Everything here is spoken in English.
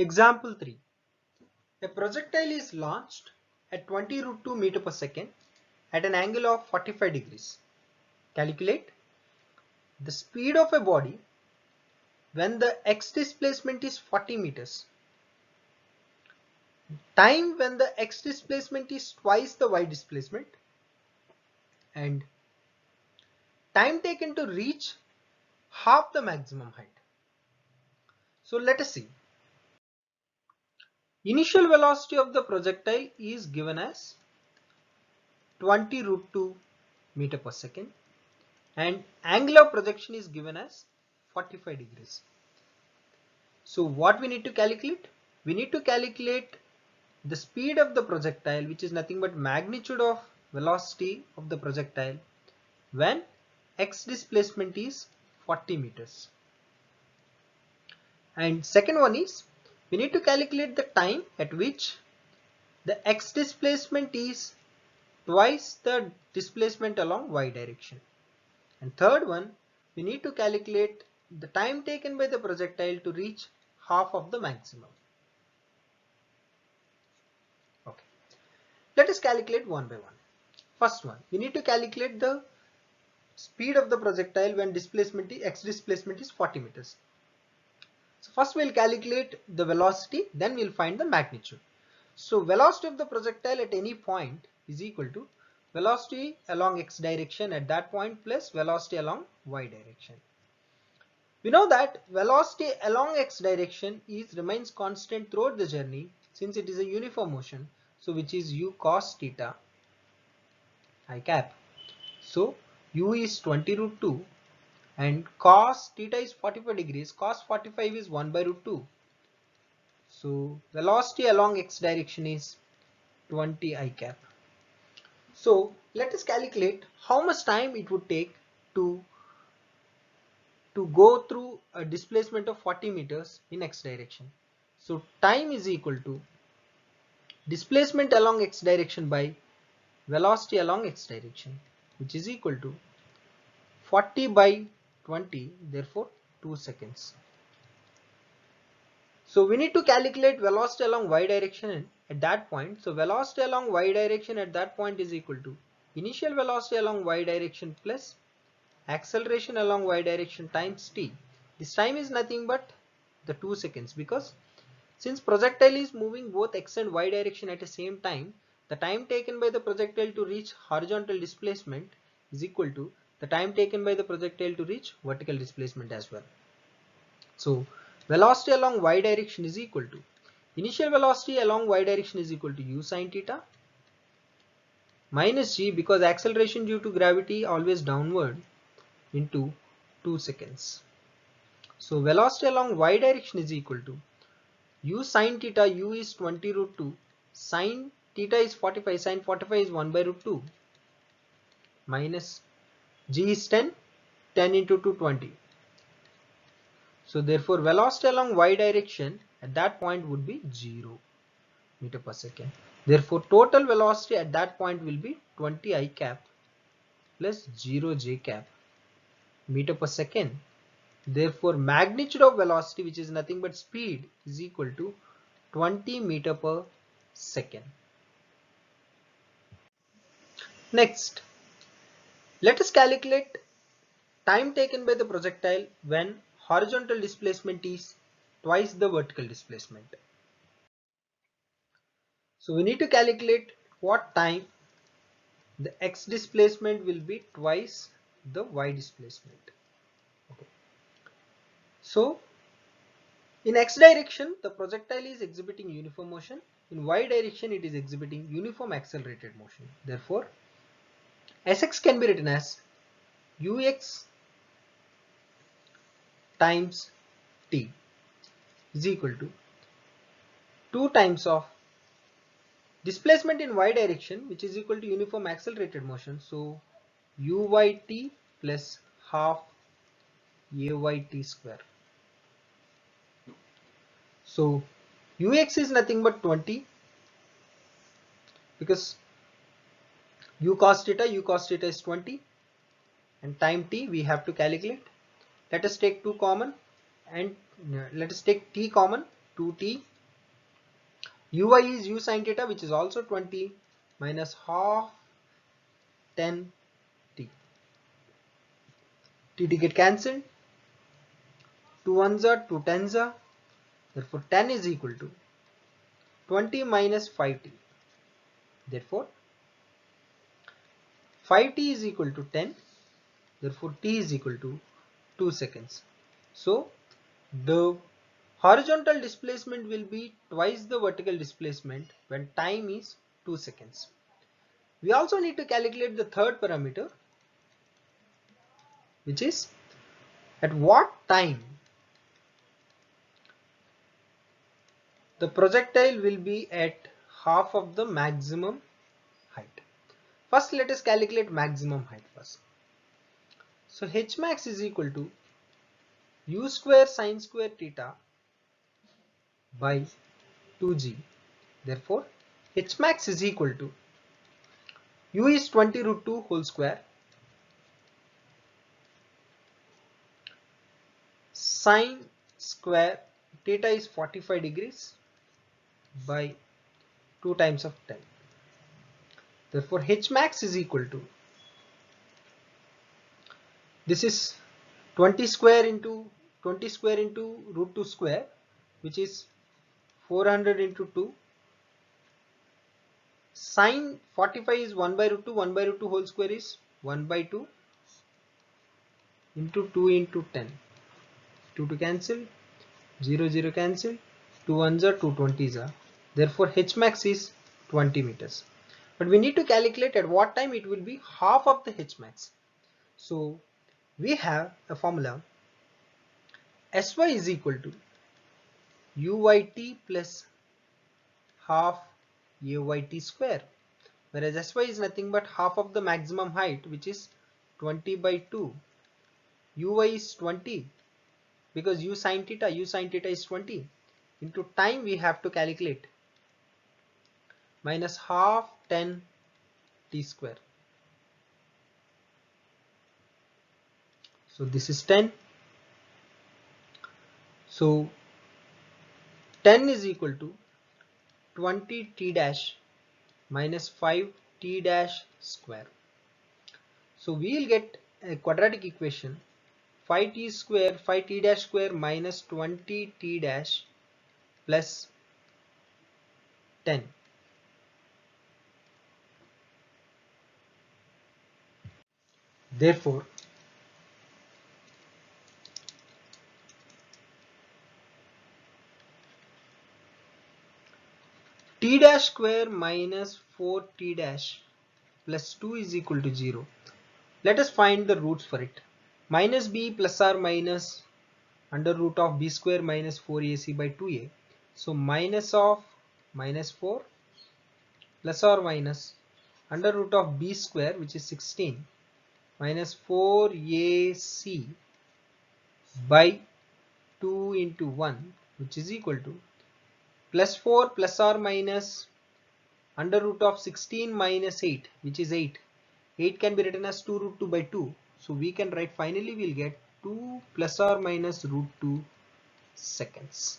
Example 3. A projectile is launched at 20 root 2 meter per second at an angle of 45 degrees. Calculate the speed of a body when the x displacement is 40 meters, time when the x displacement is twice the y displacement, and time taken to reach half the maximum height. So let us see. Initial velocity of the projectile is given as 20 root 2 meter per second and angle of projection is given as 45 degrees. So what we need to calculate? We need to calculate the speed of the projectile, which is nothing but magnitude of velocity of the projectile when x displacement is 40 meters. And second one is we need to calculate the time at which the x displacement is twice the displacement along y direction. And third one, we need to calculate the time taken by the projectile to reach half of the maximum. Okay, let us calculate one by one. First one, we need to calculate the speed of the projectile when x displacement is 40 meters. So first we'll calculate the velocity, then we'll find the magnitude. So velocity of the projectile at any point is equal to velocity along x direction at that point plus velocity along y direction. We know that velocity along x direction remains constant throughout the journey since it is a uniform motion, so which is u cos theta I cap. So u is 20 root 2 and cos theta is 45 degrees. Cos 45 is 1 by root 2. So velocity along x direction is 20 I cap. So let us calculate how much time it would take to go through a displacement of 40 meters in x direction. So time is equal to displacement along x direction by velocity along x direction, which is equal to 40 by 20, therefore 2 seconds. So we need to calculate velocity along y direction at that point. So velocity along y direction at that point is equal to initial velocity along y direction plus acceleration along y direction times t. This time is nothing but the 2 seconds, because since projectile is moving both x and y direction at the same time, the time taken by the projectile to reach horizontal displacement is equal to the time taken by the projectile to reach vertical displacement as well. So velocity along y direction is equal to initial velocity along y direction is equal to u sine theta minus g, because acceleration due to gravity always downward, into 2 seconds. So velocity along y direction is equal to u sine theta, u is 20 root 2, sine theta is 45, sine 45 is 1 by root 2, minus g is 10, 10 into 2, 20. So therefore velocity along y direction at that point would be 0 meter per second. Therefore total velocity at that point will be 20 I cap plus 0 j cap meter per second. Therefore magnitude of velocity, which is nothing but speed, is equal to 20 meter per second. Next, let us calculate time taken by the projectile when horizontal displacement is twice the vertical displacement. So we need to calculate what time the x displacement will be twice the y displacement. Okay. So in x direction, the projectile is exhibiting uniform motion. In y direction, it is exhibiting uniform accelerated motion. Therefore, Sx can be written as ux times t is equal to 2 times of displacement in y direction, which is equal to uniform accelerated motion. So uyt plus half ayt square. So ux is nothing but 20, because u cos theta is 20, and time t we have to calculate. Let us take 2 common and let us take t common, 2t Uy is u sin theta, which is also 20, minus half 10 t. T get cancelled. 2 ones are 2 tens are. Therefore 10 is equal to 20 minus 5t. Therefore 5t is equal to 10. Therefore t is equal to 2 seconds. So the horizontal displacement will be twice the vertical displacement when time is 2 seconds. We also need to calculate the third parameter, which is at what time the projectile will be at half of the maximum height. First, let us calculate maximum height first. So h max is equal to u square sin square theta by 2g. Therefore, h max is equal to u is 20 root 2 whole square sin square theta is 45 degrees by 2 times of 10. Therefore, h max is equal to, this is 20 square into root 2 square, which is 400 into 2. Sin 45 is 1 by root 2. 1 by root 2 whole square is 1 by 2 into 2 into 10. 2 to cancel, 0 0 cancel, 2 ones are 2 20s are. Therefore h max is 20 meters. But we need to calculate at what time it will be half of the h max. So we have a formula, Sy is equal to uyt plus half ayt square, whereas Sy is nothing but half of the maximum height, which is 20 by 2. Uy is 20 because u sin theta is 20, into time we have to calculate, minus half 10 t square. So this is 10. So 10 is equal to 20 t dash minus 5 t dash square. So we will get a quadratic equation, 5t square 5t dash square minus 20 t dash plus 10. Therefore t dash square minus 4t dash plus 2 is equal to 0. Let us find the roots for it. Minus b plus or minus under root of b square minus 4ac by 2a. So minus of minus 4 plus or minus under root of b square, which is 16, minus 4ac by 2 into 1, which is equal to plus 4 plus or minus under root of 16 minus 8, which is 8. 8 can be written as 2 root 2 by 2. So we can write, finally we'll get 2 plus or minus root 2 seconds.